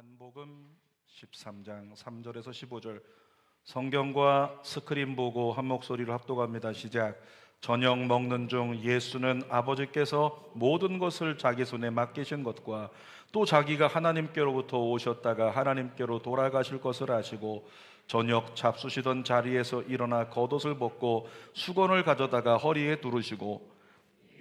요한복음 13장 3절에서 15절 성경과 스크린 보고 한 목소리로 합독합니다. 시작. 저녁 먹는 중 예수는 아버지께서 모든 것을 자기 손에 맡기신 것과 또 자기가 하나님께로부터 오셨다가 하나님께로 돌아가실 것을 아시고 저녁 잡수시던 자리에서 일어나 겉옷을 벗고 수건을 가져다가 허리에 두르시고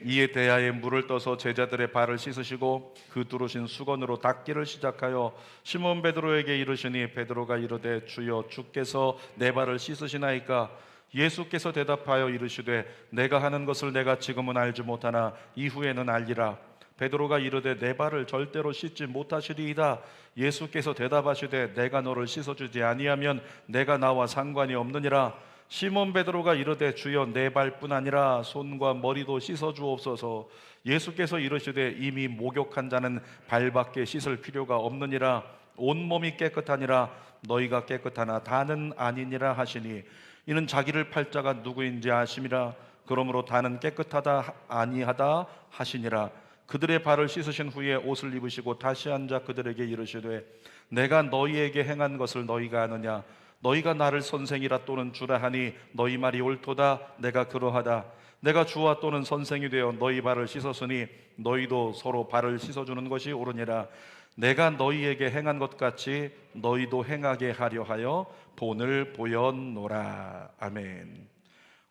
이에 대하여 물을 떠서 제자들의 발을 씻으시고 그 두르신 수건으로 닦기를 시작하여 시몬 베드로에게 이르시니 베드로가 이르되 주여 주께서 내 발을 씻으시나이까? 예수께서 대답하여 이르시되 내가 하는 것을 내가 지금은 알지 못하나 이후에는 알리라. 베드로가 이르되 내 발을 절대로 씻지 못하시리이다. 예수께서 대답하시되 내가 너를 씻어주지 아니하면 내가 나와 상관이 없느니라. 시몬 베드로가 이르되 주여 내 발뿐 아니라 손과 머리도 씻어 주옵소서. 예수께서 이르시되 이미 목욕한 자는 발밖에 씻을 필요가 없느니라. 온몸이 깨끗하니라. 너희가 깨끗하나 다는 아니니라 하시니 이는 자기를 팔 자가 누구인지 아심이라. 그러므로 다는 깨끗하다 아니하다 하시니라. 그들의 발을 씻으신 후에 옷을 입으시고 다시 앉아 그들에게 이르시되 내가 너희에게 행한 것을 너희가 아느냐? 너희가 나를 선생이라 또는 주라 하니 너희 말이 옳도다. 내가 그러하다. 내가 주와 또는 선생이 되어 너희 발을 씻었으니 너희도 서로 발을 씻어주는 것이 옳으니라. 내가 너희에게 행한 것 같이 너희도 행하게 하려 하여 본을 보였노라. 아멘.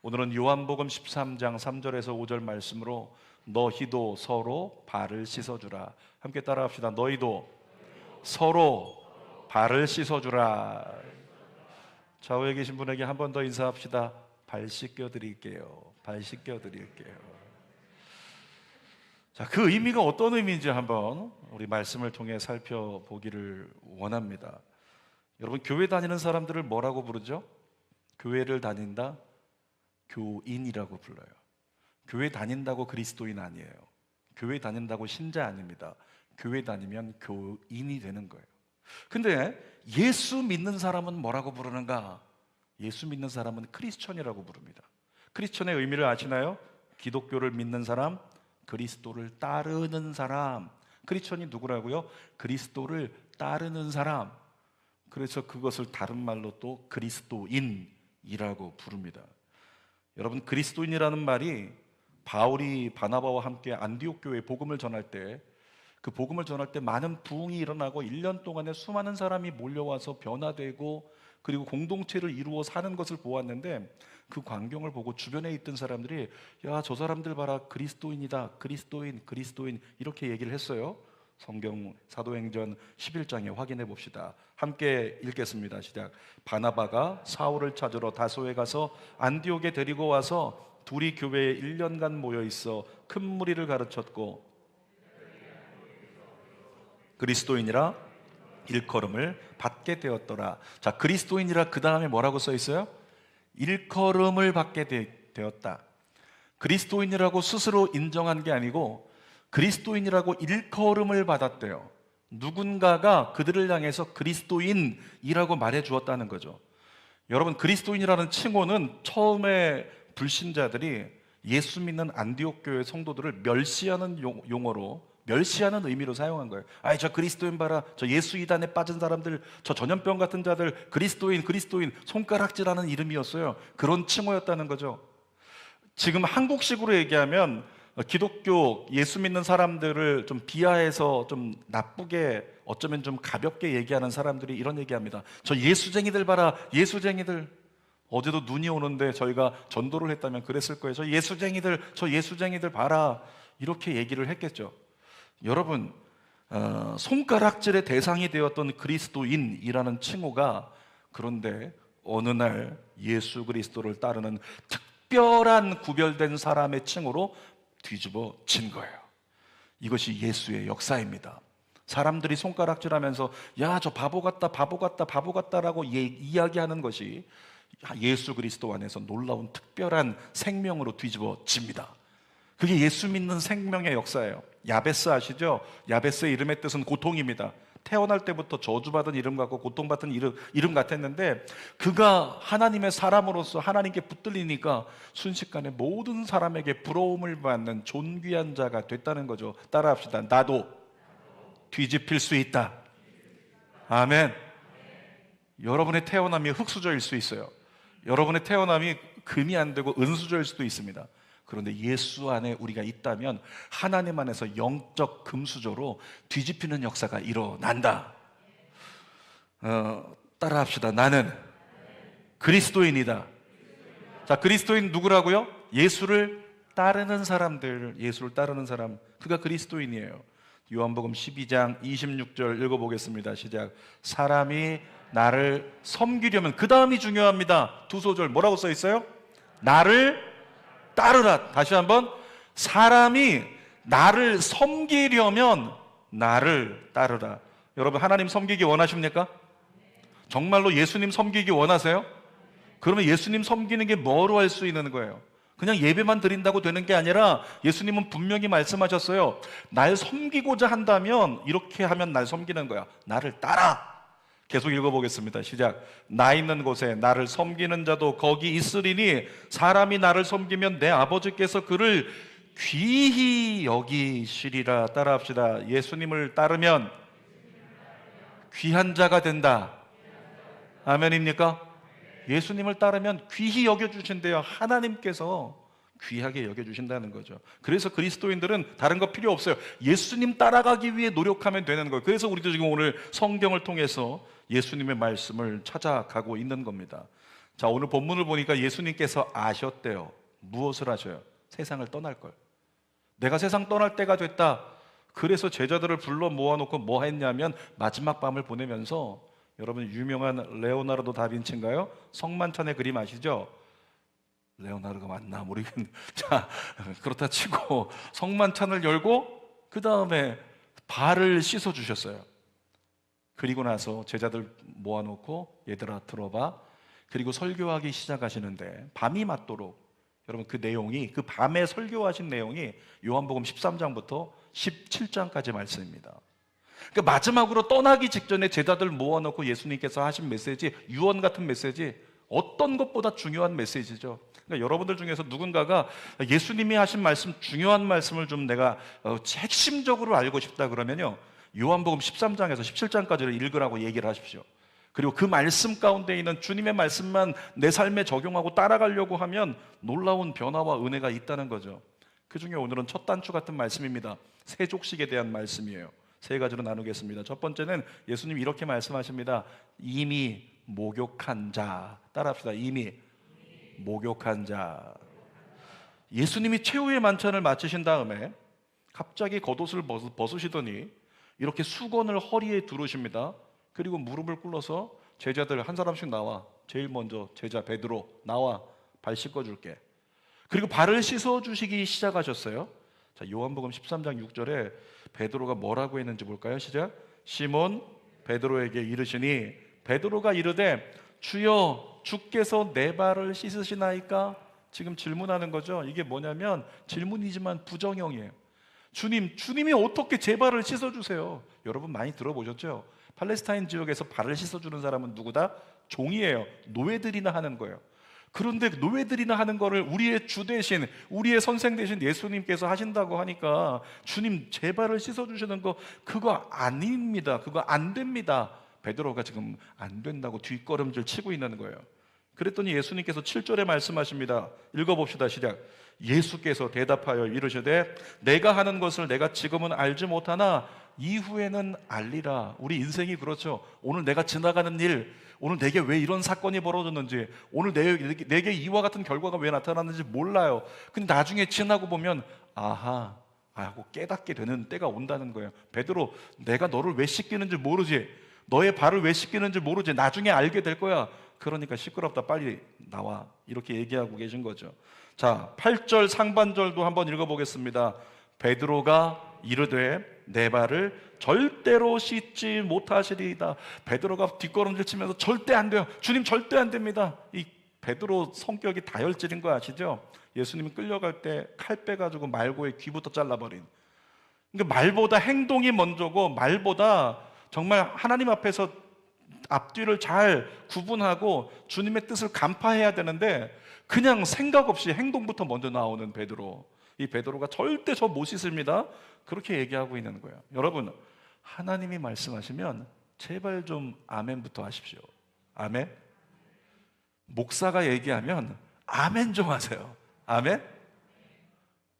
오늘은 요한복음 13장 3절에서 5절 말씀으로 너희도 서로 발을 씻어주라. 함께 따라합시다. 너희도 서로 발을 씻어주라. 좌우에 계신 분에게 한 번 더 인사합시다. 발 씻겨드릴게요. 발 씻겨드릴게요. 자, 그 의미가 어떤 의미인지 한번 우리 말씀을 통해 살펴보기를 원합니다. 여러분, 교회 다니는 사람들을 뭐라고 부르죠? 교회를 다닌다? 교인이라고 불러요. 교회 다닌다고 그리스도인 아니에요. 교회 다닌다고 신자 아닙니다. 교회 다니면 교인이 되는 거예요. 근데 예수 믿는 사람은 뭐라고 부르는가? 예수 믿는 사람은 크리스천이라고 부릅니다. 크리스천의 의미를 아시나요? 기독교를 믿는 사람, 그리스도를 따르는 사람. 크리스천이 누구라고요? 그리스도를 따르는 사람. 그래서 그것을 다른 말로 또 그리스도인이라고 부릅니다. 여러분, 그리스도인이라는 말이 바울이 바나바와 함께 안디옥 교회에 복음을 전할 때 그 복음을 전할 때 많은 부흥이 일어나고 1년 동안에 수많은 사람이 몰려와서 변화되고 그리고 공동체를 이루어 사는 것을 보았는데 그 광경을 보고 주변에 있던 사람들이 야, 저 사람들 봐라, 그리스도인이다, 그리스도인 이렇게 얘기를 했어요. 성경 사도행전 11장에 확인해 봅시다. 함께 읽겠습니다. 시작. 바나바가 사울을 찾으러 다소에 가서 안디옥에 데리고 와서 둘이 교회에 1년간 모여 있어 큰 무리를 가르쳤고 그리스도인이라 일컬음을 받게 되었더라. 자, 그리스도인이라 그 다음에 뭐라고 써 있어요? 일컬음을 받게 되었다. 그리스도인이라고 스스로 인정한 게 아니고 그리스도인이라고 일컬음을 받았대요. 누군가가 그들을 향해서 그리스도인이라고 말해 주었다는 거죠. 여러분, 그리스도인이라는 칭호는 처음에 불신자들이 예수 믿는 안디옥 교회 성도들을 멸시하는 용어로, 멸시하는 의미로 사용한 거예요. 아이, 저 그리스도인 봐라, 저 예수 이단에 빠진 사람들, 저 전염병 같은 자들, 그리스도인 손가락질하는 이름이었어요. 그런 칭호였다는 거죠. 지금 한국식으로 얘기하면 기독교 예수 믿는 사람들을 좀 비하해서 좀 나쁘게, 어쩌면 좀 가볍게 얘기하는 사람들이 이런 얘기합니다. 저 예수쟁이들 봐라, 예수쟁이들. 어제도 눈이 오는데 저희가 전도를 했다면 그랬을 거예요. 저 예수쟁이들 봐라, 이렇게 얘기를 했겠죠. 여러분, 손가락질의 대상이 되었던 그리스도인이라는 칭호가 그런데 어느 날 예수 그리스도를 따르는 특별한 구별된 사람의 칭호로 뒤집어진 거예요. 이것이 예수의 역사입니다. 사람들이 손가락질하면서 야, 저 바보 같다라고 이야기하는 것이 예수 그리스도 안에서 놀라운 특별한 생명으로 뒤집어집니다. 그게 예수 믿는 생명의 역사예요. 야베스 아시죠? 야베스의 이름의 뜻은 고통입니다. 태어날 때부터 저주받은 이름 같고 고통받은 이름 같았는데 그가 하나님의 사람으로서 하나님께 붙들리니까 순식간에 모든 사람에게 부러움을 받는 존귀한 자가 됐다는 거죠. 따라합시다. 나도 뒤집힐 수 있다. 아멘. 여러분의 태어남이 흙수저일 수 있어요. 여러분의 태어남이 금이 안 되고 은수저일 수도 있습니다. 그런데 예수 안에 우리가 있다면 하나님 안에서 영적 금수저로 뒤집히는 역사가 일어난다. 따라합시다. 나는 그리스도인이다. 자, 그리스도인 누구라고요? 예수를 따르는 사람들, 예수를 따르는 사람, 그가 그리스도인이에요. 요한복음 12장 26절 읽어보겠습니다. 시작. 사람이 나를 섬기려면, 그 다음이 중요합니다. 두 소절 뭐라고 써 있어요? 나를 따르라. 다시 한번, 사람이 나를 섬기려면 나를 따르라. 여러분, 하나님 섬기기 원하십니까? 정말로 예수님 섬기기 원하세요? 그러면 예수님 섬기는 게 뭐로 할 수 있는 거예요? 그냥 예배만 드린다고 되는 게 아니라 예수님은 분명히 말씀하셨어요. 날 섬기고자 한다면 이렇게 하면 날 섬기는 거야. 나를 따라. 계속 읽어보겠습니다. 시작. 나 있는 곳에 나를 섬기는 자도 거기 있으리니 사람이 나를 섬기면 내 아버지께서 그를 귀히 여기시리라. 따라합시다. 예수님을 따르면 귀한 자가 된다. 아멘입니까? 예수님을 따르면 귀히 여겨주신대요. 하나님께서 귀하게 여겨주신다는 거죠. 그래서 그리스도인들은 다른 거 필요 없어요. 예수님 따라가기 위해 노력하면 되는 거예요. 그래서 우리도 지금 오늘 성경을 통해서 예수님의 말씀을 찾아가고 있는 겁니다. 자, 오늘 본문을 보니까 예수님께서 아셨대요. 무엇을 아셔요? 세상을 떠날 걸. 내가 세상 떠날 때가 됐다. 그래서 제자들을 불러 모아놓고 뭐 했냐면 마지막 밤을 보내면서, 여러분 유명한 레오나르도 다빈치인가요? 성만찬의 그림 아시죠? 레오나르도가 맞나 모르겠는데, 자, 그렇다 치고 성만찬을 열고 그 다음에 발을 씻어 주셨어요. 그리고 나서 제자들 모아놓고 얘들아 들어봐. 그리고 설교하기 시작하시는데 밤이 맞도록, 여러분 그 내용이, 그 밤에 설교하신 내용이 요한복음 13장부터 17장까지 말씀입니다. 그러니까 마지막으로 떠나기 직전에 제자들 모아놓고 예수님께서 하신 메시지, 유언 같은 메시지, 어떤 것보다 중요한 메시지죠. 그러니까 여러분들 중에서 누군가가 예수님이 하신 말씀, 중요한 말씀을 좀 내가 핵심적으로 알고 싶다 그러면요, 요한복음 13장에서 17장까지를 읽으라고 얘기를 하십시오. 그리고 그 말씀 가운데 있는 주님의 말씀만 내 삶에 적용하고 따라가려고 하면 놀라운 변화와 은혜가 있다는 거죠. 그 중에 오늘은 첫 단추 같은 말씀입니다. 세족식에 대한 말씀이에요. 세 가지로 나누겠습니다. 첫 번째는 예수님이 이렇게 말씀하십니다. 이미 목욕한 자. 따라합시다. 이미 목욕한 자. 예수님이 최후의 만찬을 마치신 다음에 갑자기 겉옷을 벗으시더니 이렇게 수건을 허리에 두르십니다. 그리고 무릎을 꿇어서 제자들 한 사람씩 나와. 제일 먼저 제자 베드로 나와, 발 씻어줄게. 그리고 발을 씻어주시기 시작하셨어요. 자, 요한복음 13장 6절에 베드로가 뭐라고 했는지 볼까요? 시작. 시몬 베드로에게 이르시니 베드로가 이르되 주여 주께서 내 발을 씻으시나이까? 지금 질문하는 거죠. 이게 뭐냐면 질문이지만 부정형이에요. 주님이 어떻게 제 발을 씻어주세요? 여러분 많이 들어보셨죠? 팔레스타인 지역에서 발을 씻어주는 사람은 누구다? 종이에요. 노예들이나 하는 거예요. 그런데 노예들이나 하는 거를 우리의 주 대신, 우리의 선생 대신 예수님께서 하신다고 하니까, 주님 제 발을 씻어주시는 거 그거 아닙니다. 그거 안 됩니다. 베드로가 지금 안 된다고 뒷걸음질 치고 있는 거예요. 그랬더니 예수님께서 7절에 말씀하십니다. 읽어봅시다. 시작. 예수께서 대답하여 이르시되 내가 하는 것을 내가 지금은 알지 못하나 이후에는 알리라. 우리 인생이 그렇죠. 오늘 내가 지나가는 일, 오늘 내게 왜 이런 사건이 벌어졌는지, 오늘 내게 이와 같은 결과가 왜 나타났는지 몰라요. 근데 나중에 지나고 보면 아하 하고 깨닫게 되는 때가 온다는 거예요. 베드로, 내가 너를 왜 씻기는지 모르지, 너의 발을 왜 씻기는지 모르지, 나중에 알게 될 거야. 그러니까 시끄럽다, 빨리 나와. 이렇게 얘기하고 계신 거죠. 자, 8절 상반절도 한번 읽어보겠습니다. 베드로가 이르되 내 발을 절대로 씻지 못하시리이다. 베드로가 뒷걸음질 치면서 절대 안 돼요. 주님 절대 안 됩니다. 이 베드로 성격이 다혈질인 거 아시죠? 예수님이 끌려갈 때 칼 빼가지고 말고의 귀부터 잘라버린. 그러니까 말보다 행동이 먼저고, 말보다 정말 하나님 앞에서 앞뒤를 잘 구분하고 주님의 뜻을 간파해야 되는데 그냥 생각 없이 행동부터 먼저 나오는 베드로. 이 베드로가 절대 저 못 씻습니다. 그렇게 얘기하고 있는 거예요. 여러분, 하나님이 말씀하시면 제발 좀 아멘부터 하십시오. 아멘. 목사가 얘기하면 아멘 좀 하세요. 아멘.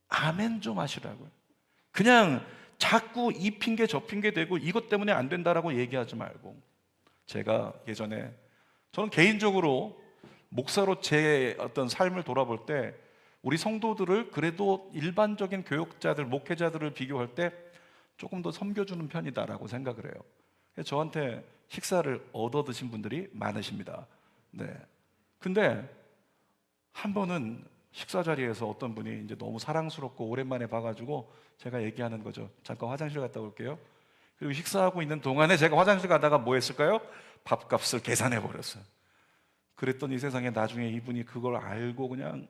아멘 좀 하시라고요. 그냥 자꾸 이 핑계 저 핑계 대고 이것 때문에 안 된다라고 얘기하지 말고. 제가 예전에, 저는 개인적으로 목사로 제 어떤 삶을 돌아볼 때 우리 성도들을 그래도 일반적인 교육자들, 목회자들을 비교할 때 조금 더 섬겨주는 편이다라고 생각을 해요. 저한테 식사를 얻어 드신 분들이 많으십니다. 네. 근데 한 번은 식사 자리에서 어떤 분이 이제 너무 사랑스럽고 오랜만에 봐가지고 제가 얘기하는 거죠. 잠깐 화장실 갔다 올게요. 그리고 식사하고 있는 동안에 제가 화장실 가다가 뭐 했을까요? 밥값을 계산해 버렸어요. 그랬더니 세상에 나중에 이분이 그걸 알고 그냥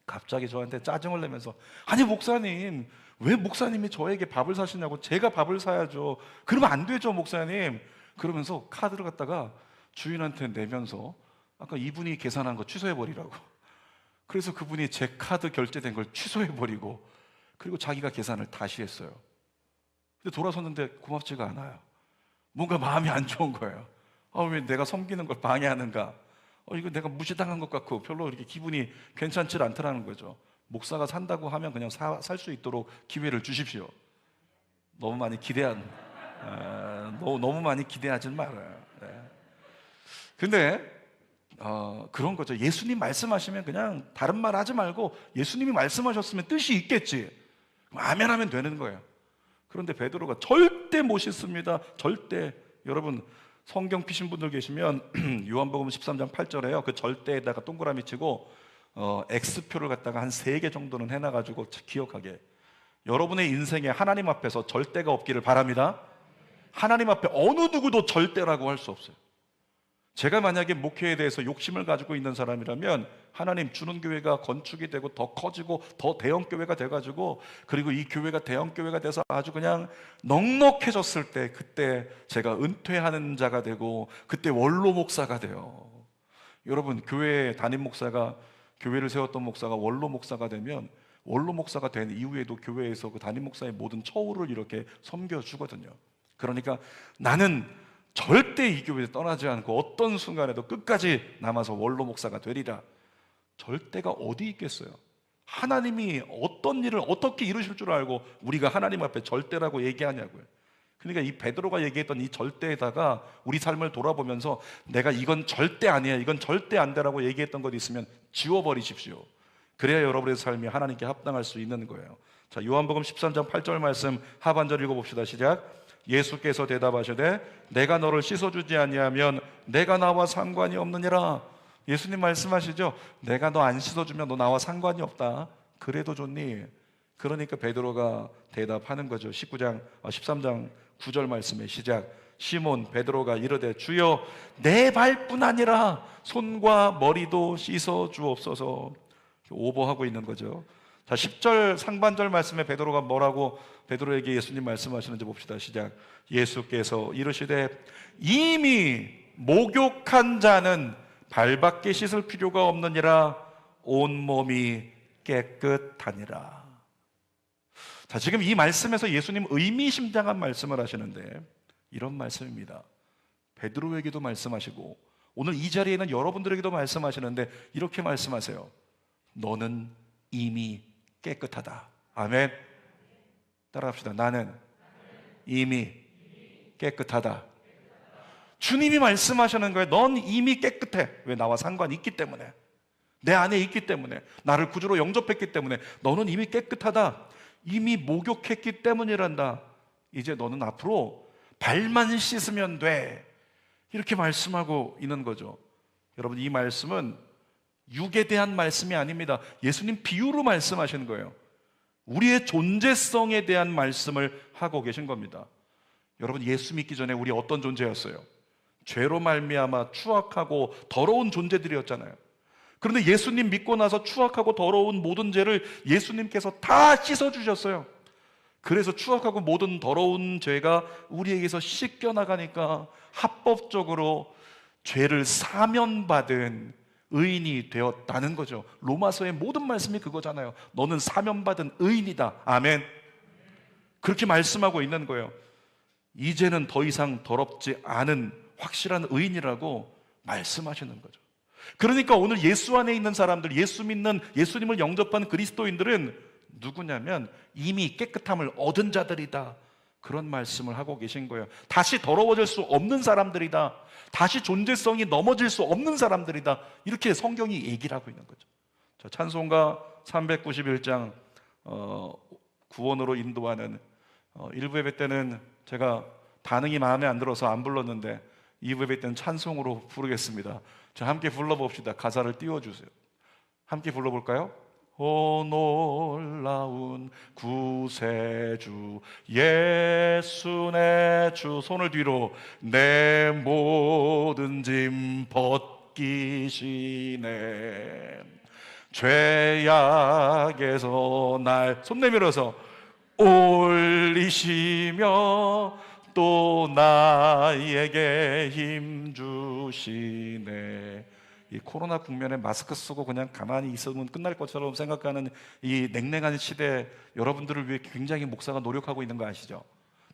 갑자기 저한테 짜증을 내면서, 아니 목사님, 왜 목사님이 저에게 밥을 사시냐고. 제가 밥을 사야죠. 그러면 안 되죠 목사님. 그러면서 카드를 갖다가 주인한테 내면서 아까 이분이 계산한 거 취소해 버리라고. 그래서 그분이 제 카드 결제된 걸 취소해 버리고, 그리고 자기가 계산을 다시 했어요. 근데 돌아섰는데 고맙지가 않아요. 뭔가 마음이 안 좋은 거예요. 왜 내가 섬기는 걸 방해하는가. 이거 내가 무시당한 것 같고 별로 이렇게 기분이 괜찮지 않더라는 거죠. 목사가 산다고 하면 그냥 살 수 있도록 기회를 주십시오. 너무 많이 기대하지 말아요. 네. 근데 그런 거죠. 예수님 말씀하시면 그냥 다른 말 하지 말고 예수님이 말씀하셨으면 뜻이 있겠지. 아멘 하면 되는 거예요. 그런데 베드로가 절대 못 씻습니다. 절대. 여러분 성경 피신 분들 계시면 요한복음 13장 8절에요. 그 절대에다가 동그라미 치고 X표를 갖다가 한 3개 정도는 해놔가지고 기억하게. 여러분의 인생에 하나님 앞에서 절대가 없기를 바랍니다. 하나님 앞에 어느 누구도 절대라고 할 수 없어요. 제가 만약에 목회에 대해서 욕심을 가지고 있는 사람이라면 하나님 주는 교회가 건축이 되고 더 커지고 더 대형 교회가 돼가지고, 그리고 이 교회가 대형 교회가 돼서 아주 그냥 넉넉해졌을 때, 그때 제가 은퇴하는 자가 되고 그때 원로 목사가 돼요. 여러분 교회 담임 목사가, 교회를 세웠던 목사가 원로 목사가 되면 원로 목사가 된 이후에도 교회에서 그 담임 목사의 모든 처우를 이렇게 섬겨주거든요. 그러니까 나는 절대 이 교회에 떠나지 않고 어떤 순간에도 끝까지 남아서 원로 목사가 되리라. 절대가 어디 있겠어요? 하나님이 어떤 일을 어떻게 이루실 줄 알고 우리가 하나님 앞에 절대라고 얘기하냐고요. 그러니까 이 베드로가 얘기했던 이 절대에다가 우리 삶을 돌아보면서 내가 이건 절대 아니야, 이건 절대 안 되라고 얘기했던 것 있으면 지워버리십시오. 그래야 여러분의 삶이 하나님께 합당할 수 있는 거예요. 자, 요한복음 13장 8절 말씀 하반절 읽어봅시다. 시작. 예수께서 대답하시되 내가 너를 씻어주지 아니하면 내가 나와 상관이 없느니라. 예수님 말씀하시죠. 내가 너 안 씻어주면 너 나와 상관이 없다. 그래도 좋니? 그러니까 베드로가 대답하는 거죠. 13장 9절 말씀의 시작. 시몬 베드로가 이르되 주여 내 발뿐 아니라 손과 머리도 씻어 주옵소서. 오버하고 있는 거죠. 자, 10절 상반절 말씀에 베드로가 뭐라고 베드로에게 예수님 말씀하시는지 봅시다. 시작. 예수께서 이르시되 이미 목욕한 자는 발밖에 씻을 필요가 없느니라 온몸이 깨끗하니라. 자, 지금 이 말씀에서 예수님 의미심장한 말씀을 하시는데 이런 말씀입니다. 베드로에게도 말씀하시고 오늘 이 자리에 있는 여러분들에게도 말씀하시는데 이렇게 말씀하세요. 너는 이미 깨끗하다. 아멘. 따라합시다. 나는 이미 깨끗하다. 주님이 말씀하시는 거예요. 넌 이미 깨끗해. 왜? 나와 상관이 있기 때문에, 내 안에 있기 때문에, 나를 구주로 영접했기 때문에 너는 이미 깨끗하다. 이미 목욕했기 때문이란다. 이제 너는 앞으로 발만 씻으면 돼. 이렇게 말씀하고 있는 거죠. 여러분, 이 말씀은 육에 대한 말씀이 아닙니다. 예수님 비유로 말씀하시는 거예요. 우리의 존재성에 대한 말씀을 하고 계신 겁니다. 여러분, 예수 믿기 전에 우리 어떤 존재였어요? 죄로 말미암아 추악하고 더러운 존재들이었잖아요. 그런데 예수님 믿고 나서 추악하고 더러운 모든 죄를 예수님께서 다 씻어주셨어요. 그래서 추악하고 모든 더러운 죄가 우리에게서 씻겨나가니까 합법적으로 죄를 사면받은 의인이 되었다는 거죠. 로마서의 모든 말씀이 그거잖아요. 너는 사면받은 의인이다. 아멘. 그렇게 말씀하고 있는 거예요. 이제는 더 이상 더럽지 않은 확실한 의인이라고 말씀하시는 거죠. 그러니까 오늘 예수 안에 있는 사람들, 예수 믿는, 예수님을 영접한 그리스도인들은 누구냐면 이미 깨끗함을 얻은 자들이다, 그런 말씀을 하고 계신 거예요. 다시 더러워질 수 없는 사람들이다, 다시 존재성이 넘어질 수 없는 사람들이다, 이렇게 성경이 얘기를 하고 있는 거죠. 자, 찬송가 391장 구원으로 인도하는 1부 예배 때는 제가 반응이 마음에 안 들어서 안 불렀는데 2부 예배 때는 찬송으로 부르겠습니다. 자, 함께 불러봅시다. 가사를 띄워주세요. 함께 불러볼까요? 오 놀라운 구세주 예수 내 주, 손을 뒤로, 내 모든 짐 벗기시네, 죄악에서 날 손 내밀어서 올리시며 또 나에게 힘 주시네. 이 코로나 국면에 마스크 쓰고 그냥 가만히 있으면 끝날 것처럼 생각하는 이 냉랭한 시대, 여러분들을 위해 굉장히 목사가 노력하고 있는 거 아시죠?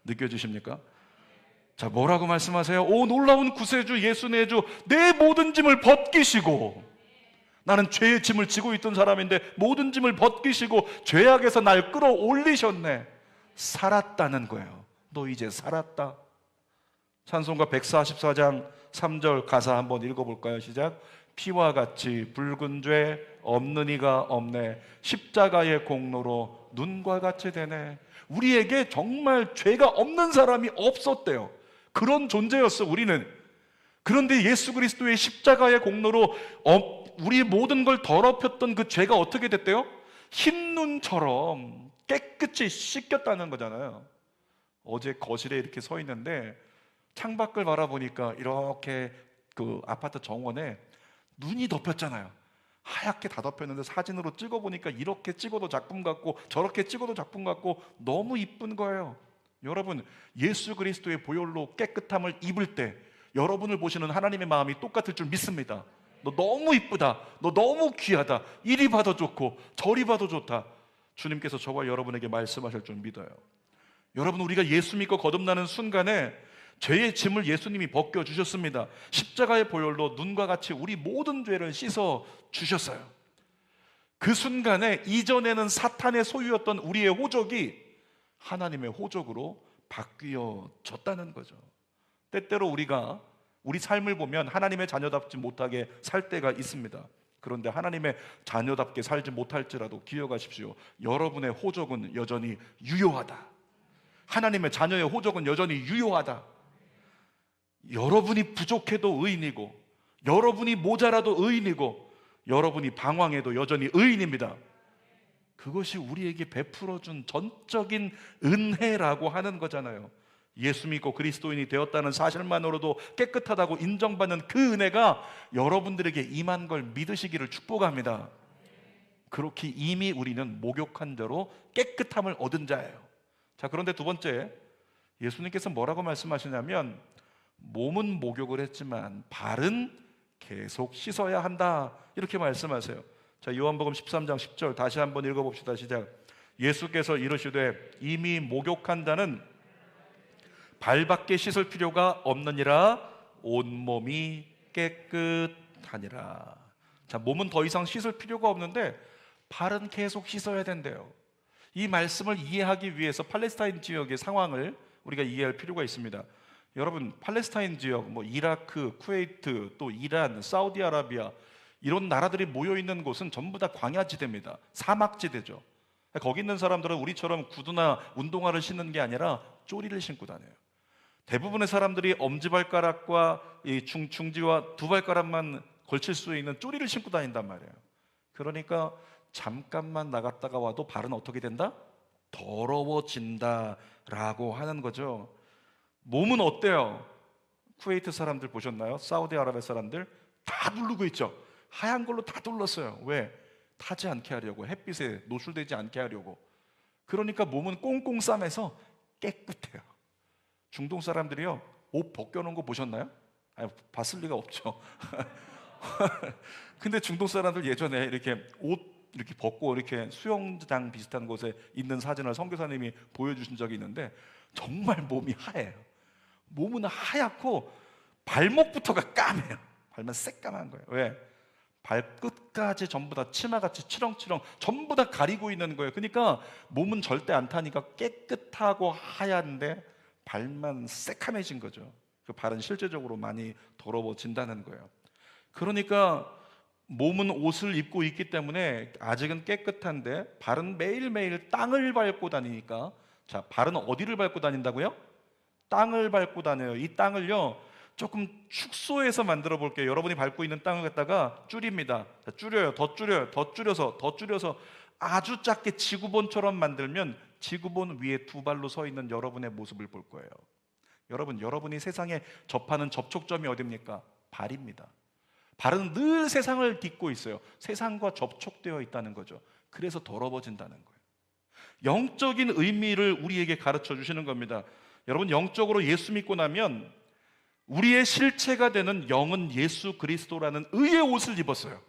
느껴지십니까? 자, 뭐라고 말씀하세요? 오 놀라운 구세주 예수 내 주, 내 모든 짐을 벗기시고, 나는 죄의 짐을 지고 있던 사람인데 모든 짐을 벗기시고 죄악에서 날 끌어올리셨네. 살았다는 거예요. 너 이제 살았다. 찬송가 144장 3절 가사 한번 읽어볼까요? 시작. 피와 같이 붉은 죄 없는 이가 없네, 십자가의 공로로 눈과 같이 되네. 우리에게 정말 죄가 없는 사람이 없었대요. 그런 존재였어 우리는. 그런데 예수 그리스도의 십자가의 공로로 우리의 모든 걸 더럽혔던 그 죄가 어떻게 됐대요? 흰 눈처럼 깨끗이 씻겼다는 거잖아요. 어제 거실에 이렇게 서 있는데 창밖을 바라보니까 이렇게 그 아파트 정원에 눈이 덮였잖아요. 하얗게 다 덮였는데 사진으로 찍어보니까 이렇게 찍어도 작품 같고 저렇게 찍어도 작품 같고 너무 이쁜 거예요. 여러분, 예수 그리스도의 보혈로 깨끗함을 입을 때 여러분을 보시는 하나님의 마음이 똑같을 줄 믿습니다. 너 너무 이쁘다, 너 너무 귀하다, 이리 봐도 좋고 저리 봐도 좋다, 주님께서 저와 여러분에게 말씀하실 줄 믿어요. 여러분, 우리가 예수 믿고 거듭나는 순간에 죄의 짐을 예수님이 벗겨주셨습니다. 십자가의 보혈로 눈과 같이 우리 모든 죄를 씻어 주셨어요. 그 순간에 이전에는 사탄의 소유였던 우리의 호적이 하나님의 호적으로 바뀌어졌다는 거죠. 때때로 우리가 우리 삶을 보면 하나님의 자녀답지 못하게 살 때가 있습니다. 그런데 하나님의 자녀답게 살지 못할지라도 기억하십시오. 여러분의 호적은 여전히 유효하다. 하나님의 자녀의 호적은 여전히 유효하다. 여러분이 부족해도 의인이고, 여러분이 모자라도 의인이고, 여러분이 방황해도 여전히 의인입니다. 그것이 우리에게 베풀어준 전적인 은혜라고 하는 거잖아요. 예수 믿고 그리스도인이 되었다는 사실만으로도 깨끗하다고 인정받는 그 은혜가 여러분들에게 임한 걸 믿으시기를 축복합니다. 그렇게 이미 우리는 목욕한 자로 깨끗함을 얻은 자예요. 자, 그런데 두 번째, 예수님께서 뭐라고 말씀하시냐면 몸은 목욕을 했지만 발은 계속 씻어야 한다, 이렇게 말씀하세요. 자, 요한복음 13장 10절 다시 한번 읽어봅시다. 시작. 예수께서 이르시되 이미 목욕한 자는 발밖에 씻을 필요가 없느니라, 온몸이 깨끗하니라. 자, 몸은 더 이상 씻을 필요가 없는데 발은 계속 씻어야 된대요. 이 말씀을 이해하기 위해서 팔레스타인 지역의 상황을 우리가 이해할 필요가 있습니다. 여러분, 팔레스타인 지역, 이라크, 쿠웨이트, 또 이란, 사우디아라비아, 이런 나라들이 모여 있는 곳은 전부 다 광야지대입니다. 사막지대죠. 거기 있는 사람들은 우리처럼 구두나 운동화를 신는 게 아니라 쪼리를 신고 다녀요. 대부분의 사람들이 엄지발가락과 이 중지와 두 발가락만 걸칠 수 있는 쪼리를 신고 다닌단 말이에요. 그러니까 잠깐만 나갔다가 와도 발은 어떻게 된다? 더러워진다라고 하는 거죠. 몸은 어때요? 쿠웨이트 사람들 보셨나요? 사우디아라비아 사람들 다 누르고 있죠. 하얀 걸로 다 둘렀어요. 왜? 타지 않게 하려고, 햇빛에 노출되지 않게 하려고. 그러니까 몸은 꽁꽁 싸매서 깨끗해요. 중동 사람들이요, 옷 벗겨놓은 거 보셨나요? 아니, 봤을 리가 없죠. 근데 중동 사람들 예전에 이렇게 옷 이렇게 벗고 이렇게 수영장 비슷한 곳에 있는 사진을 선교사님이 보여주신 적이 있는데 정말 몸이 하얘요. 몸은 하얗고 발목부터가 까매요. 발만 새까만 거예요. 왜? 발끝까지 전부 다 치마같이 치렁치렁 전부 다 가리고 있는 거예요. 그러니까 몸은 절대 안 타니까 깨끗하고 하얀데 발만 새카매진 거죠. 그 발은 실제적으로 많이 더러워진다는 거예요. 그러니까 몸은 옷을 입고 있기 때문에 아직은 깨끗한데 발은 매일매일 땅을 밟고 다니니까, 자, 발은 어디를 밟고 다닌다고요? 땅을 밟고 다녀요. 이 땅을요, 조금 축소해서 만들어 볼게요. 여러분이 밟고 있는 땅을 갖다가 줄입니다. 자, 줄여요. 더 줄여요. 더 줄여서 더 줄여서 아주 작게 지구본처럼 만들면 지구본 위에 두 발로 서 있는 여러분의 모습을 볼 거예요. 여러분이 세상에 접하는 접촉점이 어디입니까? 발입니다. 발은 늘 세상을 딛고 있어요. 세상과 접촉되어 있다는 거죠. 그래서 더러워진다는 거예요. 영적인 의미를 우리에게 가르쳐 주시는 겁니다. 여러분, 영적으로 예수 믿고 나면 우리의 실체가 되는 영은 예수 그리스도라는 의의 옷을 입었어요.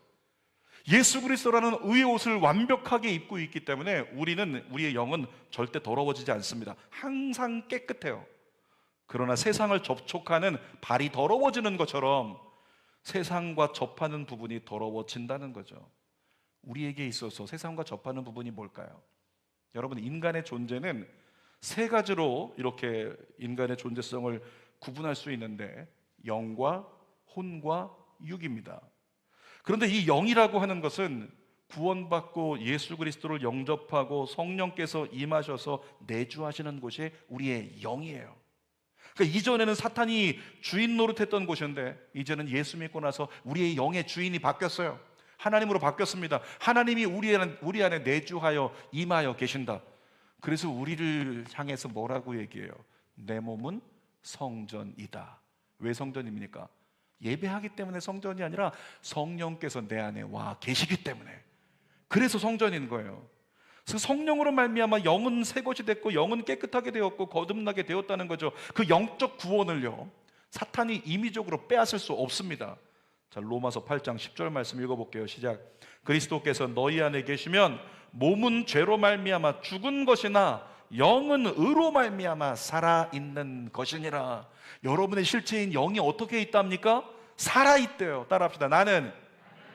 예수 그리스도라는 의의 옷을 완벽하게 입고 있기 때문에 우리의 영은 절대 더러워지지 않습니다. 항상 깨끗해요. 그러나 세상을 접촉하는 발이 더러워지는 것처럼 세상과 접하는 부분이 더러워진다는 거죠. 우리에게 있어서 세상과 접하는 부분이 뭘까요? 여러분, 인간의 존재는 세 가지로 이렇게 인간의 존재성을 구분할 수 있는데, 영과 혼과 육입니다. 그런데 이 영이라고 하는 것은 구원받고 예수 그리스도를 영접하고 성령께서 임하셔서 내주하시는 곳이 우리의 영이에요. 그러니까 이전에는 사탄이 주인 노릇했던 곳인데 이제는 예수 믿고 나서 우리의 영의 주인이 바뀌었어요. 하나님으로 바뀌었습니다. 하나님이 우리 안에 내주하여 임하여 계신다. 그래서 우리를 향해서 뭐라고 얘기해요? 내 몸은 성전이다. 왜 성전입니까? 예배하기 때문에 성전이 아니라 성령께서 내 안에 와 계시기 때문에, 그래서 성전인 거예요. 그래서 성령으로 말미암아 영은 새 것이 됐고 영은 깨끗하게 되었고 거듭나게 되었다는 거죠. 그 영적 구원을요, 사탄이 임의적으로 빼앗을 수 없습니다. 자, 로마서 8장 10절 말씀 읽어볼게요. 시작. 그리스도께서 너희 안에 계시면 몸은 죄로 말미암아 죽은 것이나 영은 의로 말미암아 살아있는 것이니라. 여러분의 실체인 영이 어떻게 있답니까? 살아있대요. 따라합시다. 나는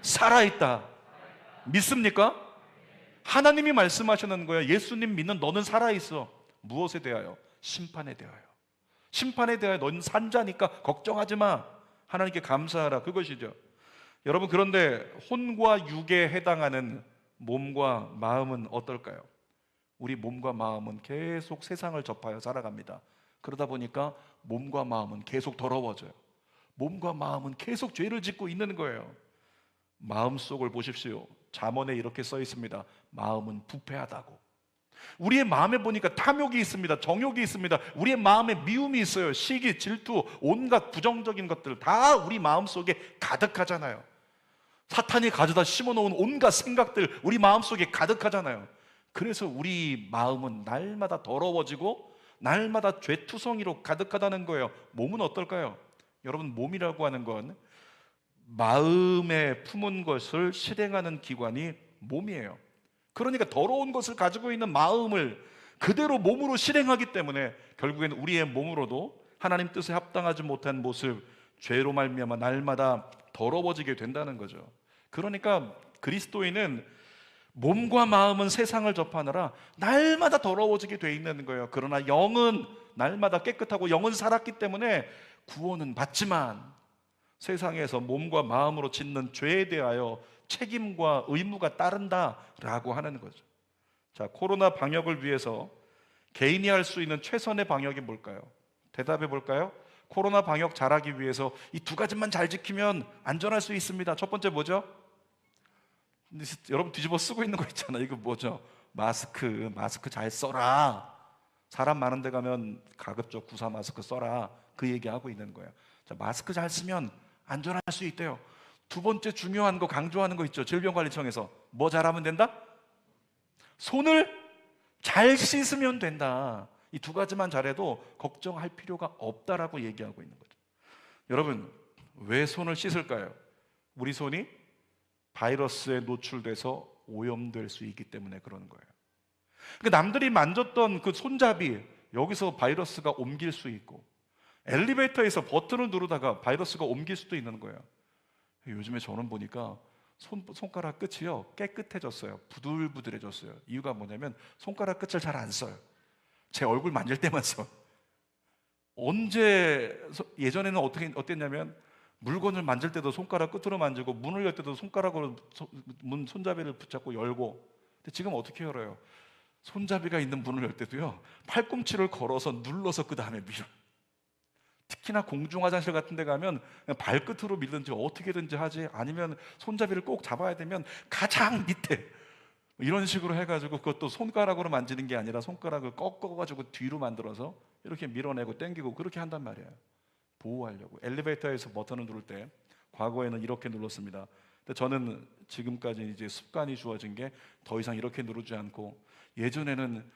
살아있다. 믿습니까? 하나님이 말씀하시는 거예요. 예수님 믿는 너는 살아있어. 무엇에 대하여? 심판에 대하여. 심판에 대하여 너는 산자니까 걱정하지 마. 하나님께 감사하라. 그것이죠. 여러분, 그런데 혼과 육에 해당하는 몸과 마음은 어떨까요? 우리 몸과 마음은 계속 세상을 접하여 살아갑니다. 그러다 보니까 몸과 마음은 계속 더러워져요. 몸과 마음은 계속 죄를 짓고 있는 거예요. 마음속을 보십시오. 잠언에 이렇게 써 있습니다. 마음은 부패하다고. 우리의 마음에 보니까 탐욕이 있습니다. 정욕이 있습니다. 우리의 마음에 미움이 있어요. 시기, 질투, 온갖 부정적인 것들 다 우리 마음속에 가득하잖아요. 사탄이 가져다 심어놓은 온갖 생각들 우리 마음속에 가득하잖아요. 그래서 우리 마음은 날마다 더러워지고 날마다 죄투성이로 가득하다는 거예요. 몸은 어떨까요? 여러분, 몸이라고 하는 건 마음에 품은 것을 실행하는 기관이 몸이에요. 그러니까 더러운 것을 가지고 있는 마음을 그대로 몸으로 실행하기 때문에 결국엔 우리의 몸으로도 하나님 뜻에 합당하지 못한 모습, 죄로 말미암아 날마다 더러워지게 된다는 거죠. 그러니까 그리스도인은 몸과 마음은 세상을 접하느라 날마다 더러워지게 돼 있는 거예요. 그러나 영은 날마다 깨끗하고 영은 살았기 때문에 구원은 받지만 세상에서 몸과 마음으로 짓는 죄에 대하여 책임과 의무가 따른다라고 하는 거죠. 자, 코로나 방역을 위해서 개인이 할 수 있는 최선의 방역이 뭘까요? 대답해 볼까요? 코로나 방역 잘하기 위해서 이 두 가지만 잘 지키면 안전할 수 있습니다. 첫 번째 뭐죠? 여러분 뒤집어 쓰고 있는 거 있잖아요. 이거 뭐죠? 마스크 잘 써라. 사람 많은 데 가면 가급적 구사 마스크 써라. 그 얘기하고 있는 거예요. 자, 마스크 잘 쓰면 안전할 수 있대요. 두 번째 중요한 거 강조하는 거 있죠. 질병관리청에서 뭐 잘하면 된다? 손을 잘 씻으면 된다. 이 두 가지만 잘해도 걱정할 필요가 없다라고 얘기하고 있는 거죠. 여러분, 왜 손을 씻을까요? 우리 손이 바이러스에 노출돼서 오염될 수 있기 때문에 그러는 거예요. 그러니까 남들이 만졌던 그 손잡이, 여기서 바이러스가 옮길 수 있고, 엘리베이터에서 버튼을 누르다가 바이러스가 옮길 수도 있는 거예요. 요즘에 저는 보니까 손가락 끝이요 깨끗해졌어요. 부들부들해졌어요. 이유가 뭐냐면 손가락 끝을 잘 안 써요. 제 얼굴 만질 때만 써. 예전에는 어땠냐면 물건을 만질 때도 손가락 끝으로 만지고 문을 열 때도 손가락으로 문 손잡이를 붙잡고 열고. 근데 지금 어떻게 열어요? 손잡이가 있는 문을 열 때도요 팔꿈치를 걸어서 눌러서 그 다음에 밀어. 특히나 공중 화장실 같은 데 가면 그냥 발끝으로 밀든지 어떻게든지 하지, 아니면 손잡이를 꼭 잡아야 되면 가장 밑에 이런 식으로 해가지고, 그것도 손가락으로 만지는 게 아니라 손가락을 꺾어가지고 뒤로 만들어서 이렇게 밀어내고 당기고 그렇게 한단 말이에요. 보호하려고. 엘리베이터에서 버튼을 누를 때 과거에는 이렇게 눌렀습니다. 근데 저는 지금까지 이제 습관이 주어진 게 더 이상 이렇게 누르지 않고, 예전에는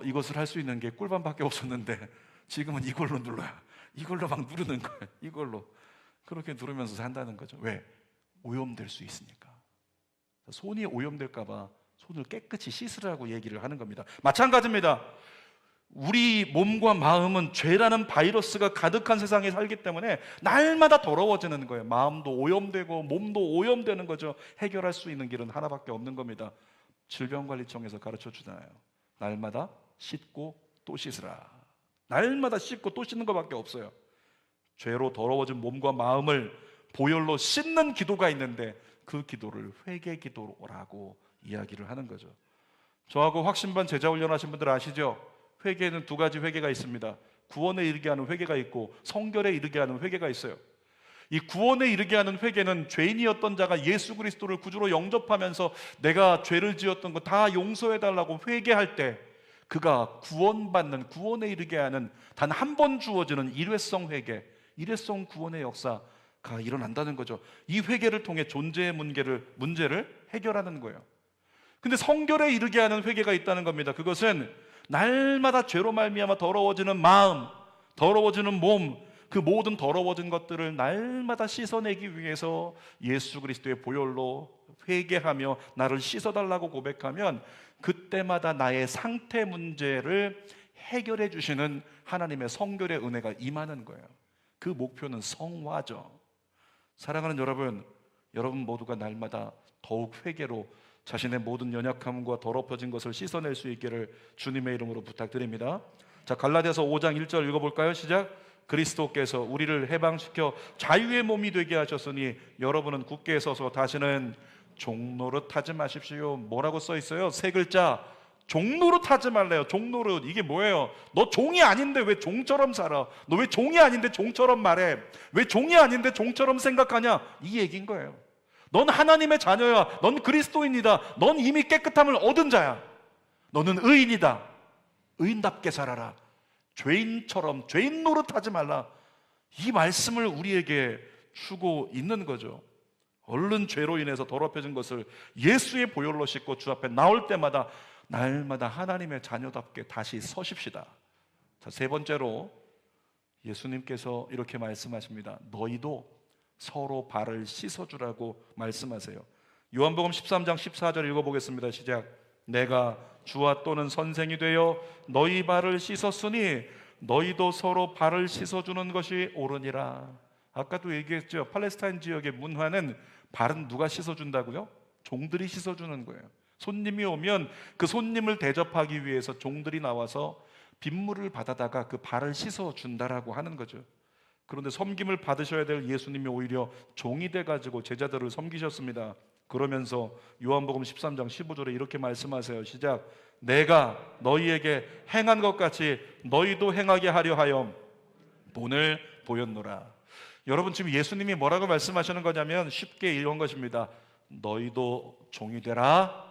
이것을 할 수 있는 게 꿀밤밖에 없었는데 지금은 이걸로 눌러요. 이걸로 막 누르는 거예요. 이걸로 그렇게 누르면서 산다는 거죠. 왜? 오염될 수 있으니까. 손이 오염될까 봐 손을 깨끗이 씻으라고 얘기를 하는 겁니다. 마찬가지입니다. 우리 몸과 마음은 죄라는 바이러스가 가득한 세상에 살기 때문에 날마다 더러워지는 거예요. 마음도 오염되고 몸도 오염되는 거죠. 해결할 수 있는 길은 하나밖에 없는 겁니다. 질병관리청에서 가르쳐 주잖아요. 날마다 씻고 또 씻으라. 날마다 씻고 또 씻는 것밖에 없어요. 죄로 더러워진 몸과 마음을 보혈로 씻는 기도가 있는데 그 기도를 회개 기도라고 이야기를 하는 거죠. 저하고 확신반 제자 훈련하신 분들 아시죠? 회개는 두 가지 회개가 있습니다. 구원에 이르게 하는 회개가 있고 성결에 이르게 하는 회개가 있어요. 이 구원에 이르게 하는 회개는 죄인이었던 자가 예수 그리스도를 구주로 영접하면서 내가 죄를 지었던 거 다 용서해달라고 회개할 때 그가 구원받는, 구원에 이르게 하는 단 한 번 주어지는 일회성 회개, 일회성 구원의 역사가 일어난다는 거죠. 이 회개를 통해 존재의 문제를 해결하는 거예요. 근데 성결에 이르게 하는 회개가 있다는 겁니다. 그것은 날마다 죄로 말미암아 더러워지는 마음, 더러워지는 몸, 그 모든 더러워진 것들을 날마다 씻어내기 위해서 예수 그리스도의 보혈로 회개하며 나를 씻어달라고 고백하면 그때마다 나의 상태 문제를 해결해 주시는 하나님의 성결의 은혜가 임하는 거예요. 그 목표는 성화죠. 사랑하는 여러분, 여러분 모두가 날마다 더욱 회개로 자신의 모든 연약함과 더럽혀진 것을 씻어낼 수 있기를 주님의 이름으로 부탁드립니다. 자, 갈라디아서 5장 1절 읽어볼까요? 시작. 그리스도께서 우리를 해방시켜 자유의 몸이 되게 하셨으니 여러분은 굳게 서서 다시는 종노릇 하지 마십시오. 뭐라고 써 있어요? 세 글자. 종노릇 하지 말래요. 종노릇. 이게 뭐예요? 너 종이 아닌데 왜 종처럼 살아? 너 왜 종이 아닌데 종처럼 말해? 왜 종이 아닌데 종처럼 생각하냐? 이 얘기인 거예요. 넌 하나님의 자녀야. 넌 그리스도인이다. 넌 이미 깨끗함을 얻은 자야. 너는 의인이다. 의인답게 살아라. 죄인처럼 죄인 노릇하지 말라. 이 말씀을 우리에게 주고 있는 거죠. 얼른 죄로 인해서 더럽혀진 것을 예수의 보혈로 씻고 주 앞에 나올 때마다 날마다 하나님의 자녀답게 다시 서십시다. 자, 세 번째로 예수님께서 이렇게 말씀하십니다. 너희도 서로 발을 씻어주라고 말씀하세요. 요한복음 13장 14절 읽어보겠습니다. 시작. 내가 주와 또는 선생이 되어 너희 발을 씻었으니 너희도 서로 발을 씻어주는 것이 옳으니라. 아까도 얘기했죠. 팔레스타인 지역의 문화는 발은 누가 씻어준다고요? 종들이 씻어주는 거예요. 손님이 오면 그 손님을 대접하기 위해서 종들이 나와서 빗물을 받아다가 그 발을 씻어준다라고 하는 거죠. 그런데 섬김을 받으셔야 될 예수님이 오히려 종이 돼가지고 제자들을 섬기셨습니다. 그러면서 요한복음 13장 15절에 이렇게 말씀하세요. 시작. 내가 너희에게 행한 것 같이 너희도 행하게 하려 하여 본을 보였노라. 여러분, 지금 예수님이 뭐라고 말씀하시는 거냐면 쉽게 이런 것입니다. 너희도 종이 되라.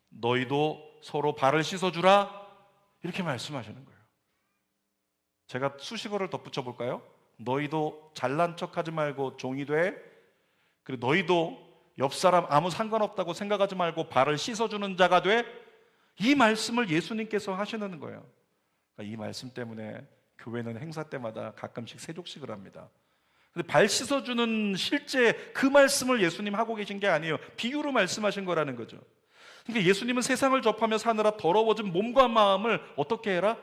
너희도 서로 발을 씻어주라. 이렇게 말씀하시는 거예요. 제가 수식어를 덧붙여 볼까요? 너희도 잘난 척하지 말고 종이 돼. 그리고 너희도 옆 사람 아무 상관없다고 생각하지 말고 발을 씻어주는 자가 돼. 이 말씀을 예수님께서 하시는 거예요. 그러니까 이 말씀 때문에 교회는 행사 때마다 가끔씩 세족식을 합니다. 근데 발 씻어주는 실제 그 말씀을 예수님 하고 계신 게 아니에요. 비유로 말씀하신 거라는 거죠. 그러니까 예수님은 세상을 접하며 사느라 더러워진 몸과 마음을 어떻게 해라?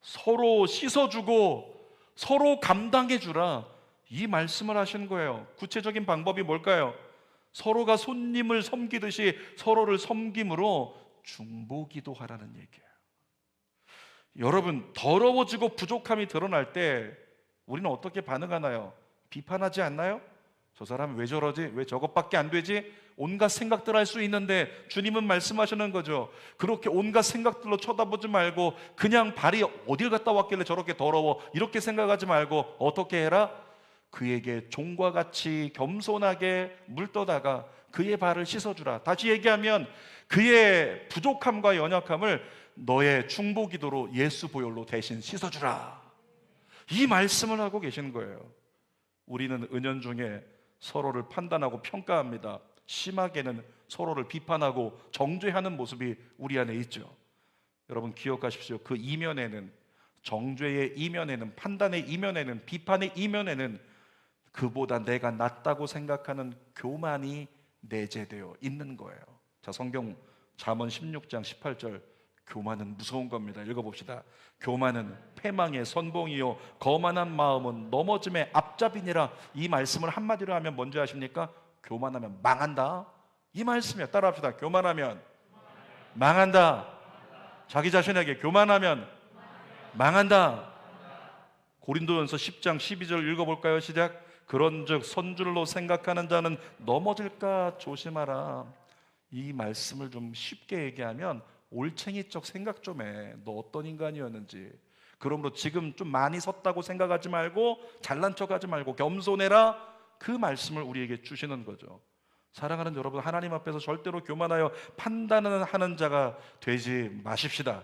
서로 씻어주고 서로 감당해 주라, 이 말씀을 하시는 거예요. 구체적인 방법이 뭘까요? 서로가 손님을 섬기듯이 서로를 섬김으로 중보기도 하라는 얘기예요. 여러분, 더러워지고 부족함이 드러날 때 우리는 어떻게 반응하나요? 비판하지 않나요? 저 사람은 왜 저러지? 왜 저것밖에 안 되지? 온갖 생각들 할 수 있는데 주님은 말씀하시는 거죠. 그렇게 온갖 생각들로 쳐다보지 말고 그냥 발이 어딜 갔다 왔길래 저렇게 더러워, 이렇게 생각하지 말고 어떻게 해라? 그에게 종과 같이 겸손하게 물떠다가 그의 발을 씻어주라. 다시 얘기하면 그의 부족함과 연약함을 너의 중보기도로 예수 보혈로 대신 씻어주라, 이 말씀을 하고 계시는 거예요. 우리는 은연중에 서로를 판단하고 평가합니다. 심하게는 서로를 비판하고 정죄하는 모습이 우리 안에 있죠. 여러분 기억하십시오. 그 이면에는, 정죄의 이면에는, 판단의 이면에는, 비판의 이면에는 그보다 내가 낫다고 생각하는 교만이 내재되어 있는 거예요. 자, 성경 잠언 16장 18절, 교만은 무서운 겁니다. 읽어봅시다. 교만은 패망의 선봉이요 거만한 마음은 넘어짐의 앞잡이니라. 이 말씀을 한마디로 하면 뭔지 아십니까? 교만하면 망한다, 이 말씀이야. 따라합시다. 교만하면 망한다. 자기 자신에게 교만하면 망한다. 고린도전서 10장 12절 읽어볼까요? 시작. 그런즉 선줄로 생각하는 자는 넘어질까 조심하라. 이 말씀을 좀 쉽게 얘기하면 올챙이적 생각 좀 해. 너 어떤 인간이었는지. 그러므로 지금 좀 많이 섰다고 생각하지 말고, 잘난 척하지 말고 겸손해라, 그 말씀을 우리에게 주시는 거죠. 사랑하는 여러분, 하나님 앞에서 절대로 교만하여 판단을 하는 자가 되지 마십시다.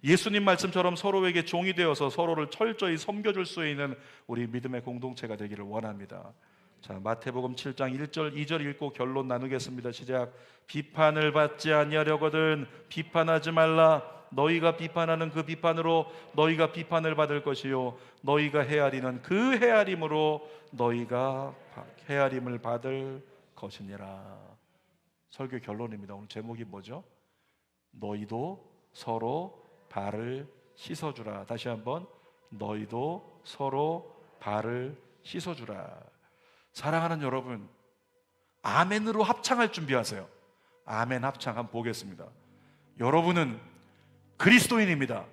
예수님 말씀처럼 서로에게 종이 되어서 서로를 철저히 섬겨줄 수 있는 우리 믿음의 공동체가 되기를 원합니다. 자, 마태복음 7장 1절 2절 읽고 결론 나누겠습니다. 시작. 비판을 받지 아니하려거든 비판하지 말라. 너희가 비판하는 그 비판으로 너희가 비판을 받을 것이요 너희가 헤아리는 그 헤아림으로 너희가 헤아림을 받을 것이니라. 설교 결론입니다. 오늘 제목이 뭐죠? 너희도 서로 발을 씻어주라. 다시 한번, 너희도 서로 발을 씻어주라. 사랑하는 여러분, 아멘으로 합창할 준비하세요. 아멘 합창 한번 보겠습니다. 여러분은 그리스도인입니다.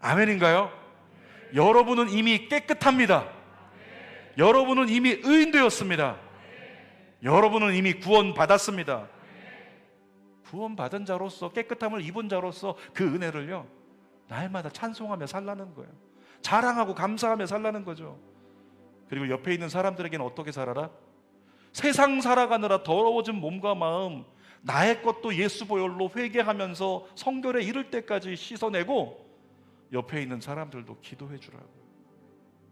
아멘인가요? 여러분은 이미 깨끗합니다. 여러분은 이미 의인되었습니다. 여러분은 이미 구원받았습니다. 구원받은 자로서, 깨끗함을 입은 자로서 그 은혜를요 날마다 찬송하며 살라는 거예요. 자랑하고 감사하며 살라는 거죠. 그리고 옆에 있는 사람들에게는 어떻게 살아라? 세상 살아가느라 더러워진 몸과 마음, 나의 것도 예수 보혈로 회개하면서 성결에 이를 때까지 씻어내고 옆에 있는 사람들도 기도해 주라고요.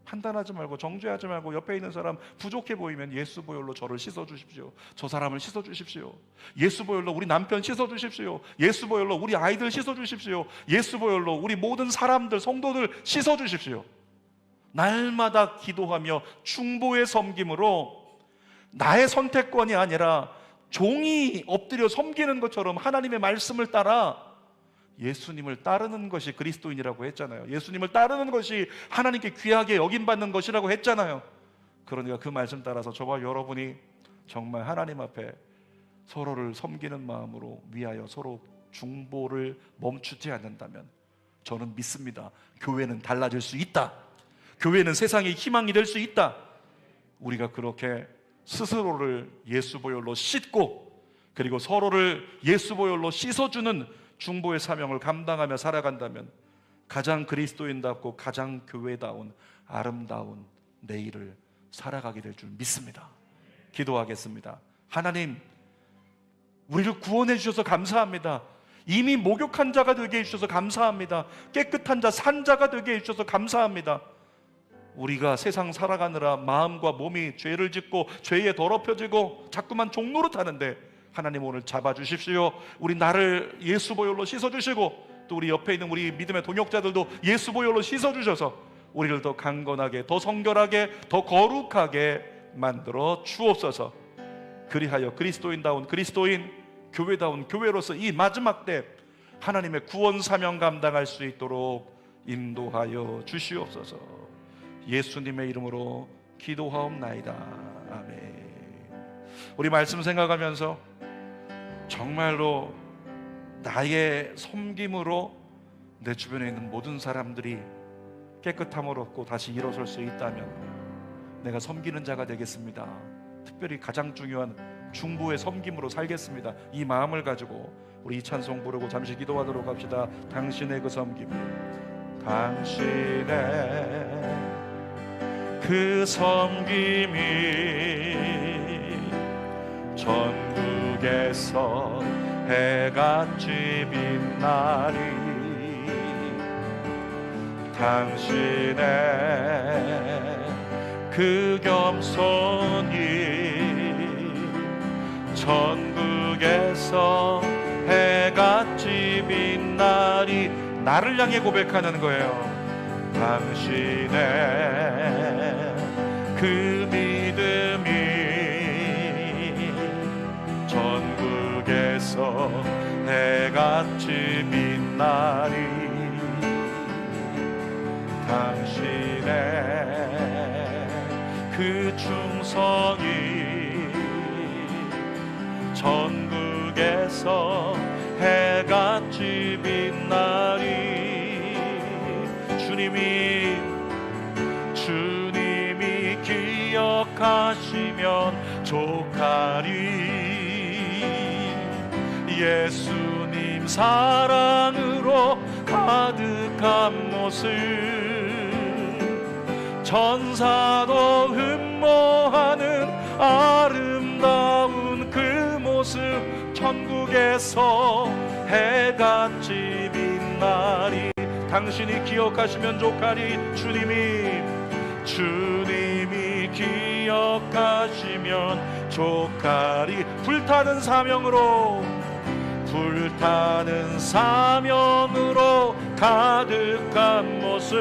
판단하지 말고 정죄하지 말고 옆에 있는 사람 부족해 보이면 예수 보혈로 저를 씻어주십시오. 저 사람을 씻어주십시오. 예수 보혈로 우리 남편 씻어주십시오. 예수 보혈로 우리 아이들 씻어주십시오. 예수 보혈로 우리 모든 사람들, 성도들 씻어주십시오. 날마다 기도하며 중보의 섬김으로 나의 선택권이 아니라 종이 엎드려 섬기는 것처럼 하나님의 말씀을 따라 예수님을 따르는 것이 그리스도인이라고 했잖아요. 예수님을 따르는 것이 하나님께 귀하게 여김받는 것이라고 했잖아요. 그러니까 그 말씀 따라서 저와 여러분이 정말 하나님 앞에 서로를 섬기는 마음으로 위하여 서로 중보를 멈추지 않는다면 저는 믿습니다. 교회는 달라질 수 있다. 교회는 세상의 희망이 될 수 있다. 우리가 그렇게 스스로를 예수 보혈로 씻고 그리고 서로를 예수 보혈로 씻어주는 중보의 사명을 감당하며 살아간다면 가장 그리스도인답고 가장 교회다운 아름다운 내일을 살아가게 될 줄 믿습니다. 기도하겠습니다. 하나님, 우리를 구원해 주셔서 감사합니다. 이미 목욕한 자가 되게 해주셔서 감사합니다. 깨끗한 자, 산 자가 되게 해주셔서 감사합니다. 우리가 세상 살아가느라 마음과 몸이 죄를 짓고 죄에 더럽혀지고 자꾸만 종노릇하는데 하나님 오늘 잡아주십시오. 우리 나를 예수 보혈로 씻어주시고 또 우리 옆에 있는 우리 믿음의 동역자들도 예수 보혈로 씻어주셔서 우리를 더 강건하게, 더 성결하게, 더 거룩하게 만들어 주옵소서. 그리하여 그리스도인다운 그리스도인, 교회다운 교회로서 이 마지막 때 하나님의 구원 사명 감당할 수 있도록 인도하여 주시옵소서. 예수님의 이름으로 기도하옵나이다. 아멘. 우리 말씀 생각하면서 정말로 나의 섬김으로 내 주변에 있는 모든 사람들이 깨끗함을 얻고 다시 일어설 수 있다면 내가 섬기는 자가 되겠습니다. 특별히 가장 중요한 중보의 섬김으로 살겠습니다. 이 마음을 가지고 우리 이 찬송 부르고 잠시 기도하도록 합시다. 당신의 그 섬김, 당신의 그 섬김이 전국에서 해같이 빛나리. 당신의 그 겸손이 전국에서 해같이 빛나리. 나를 향해 고백하는 거예요. 당신의 그 믿음이 전국에서 해같이 빛나리. 당신의 그 충성이 전국에서 해같이 빛나리. 주님이 기억하시면 족하리. 예수님 사랑으로 가득한 모습, 천사도 흠모하는 아름다운 그 모습, 천국에서 해같이 빛나리. 당신이 기억하시면 족하리. 주님이 기억하시면 족하리. 불타는 사명으로 가득한 모습,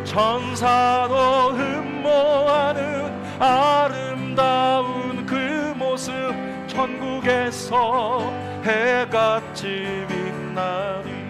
천사도 흠모하는 아름다운 그 모습, 천국에서 해같이 빛나리.